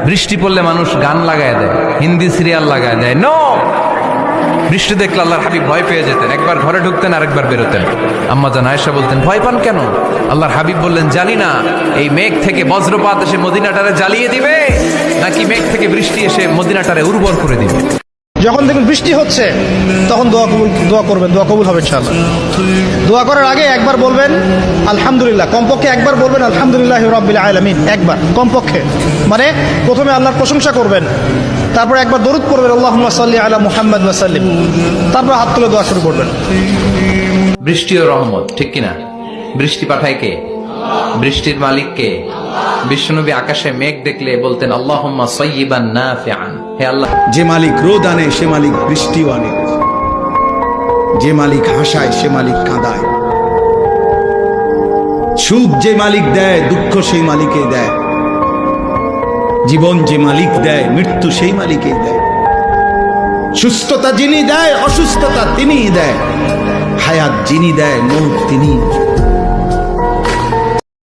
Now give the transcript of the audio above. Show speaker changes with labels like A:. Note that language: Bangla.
A: বৃষ্টি পড়লে মানুষ গান লাগায় দেয়, হিন্দি সিরিয়াল লাগায় দেয়। নো, বৃষ্টি দেখলে আল্লাহর হাবিব ভয় পেয়ে যেতেন, একবার ঘরে ঢুকতেন আরেকবার বেরোতেন। আম্মা জান আয়েশা বলতেন, ভয় পান কেন? আল্লাহর হাবিব বললেন, জানি না এই মেঘ থেকে বজ্রপাত এসে মদিনাটারে জ্বালিয়ে দিবে নাকি মেঘ থেকে বৃষ্টি এসে মদিনাটারে উর্বর করে দিবে।
B: যখন দেখবেন বৃষ্টি হচ্ছে তখন দোয়া করবেন, দোয়া কবুল হবে ইনশাআল্লাহ। দোয়া করার আগে একবার বলবেন আলহামদুলিল্লাহ, কমপক্ষে একবার বলবেন আলহামদুলিল্লাহ রাব্বিল আলামিন, একবার কমপক্ষে। মানে প্রথমে আল্লাহর প্রশংসা করবেন, তারপর একবার দরুদ পড়বেন আল্লাহুম্মা সাল্লি আলা মুহাম্মাদ ওয়া সাল্লিম, তারপর হাত তুলে দোয়া শুরু করবেন।
A: বৃষ্টি ও রহমত, ঠিক কিনা? বৃষ্টি পাঠায় কে? বৃষ্টির মালিক কে? বিশ্বনবী আকাশে মেঘ দেখলে বলতেন আল্লাহুম্মা সাইয়্যিবান নাফিআন, হে আল্লাহ।
C: যে মালিক রোদ আনে সে মালিক বৃষ্টিও আনে, যে মালিক হাসায় সে মালিক কাঁদায়, সুখ যে মালিক দেয় দুঃখ সেই মালিকই দেয়, জীবন যে মালিক দেয় মৃত্যু সেই মালিকই দেয়, সুস্থতা যিনি দেয় অসুস্থতা তিনিই দেয়, হায়াত যিনি দেয় মৌত তিনিই।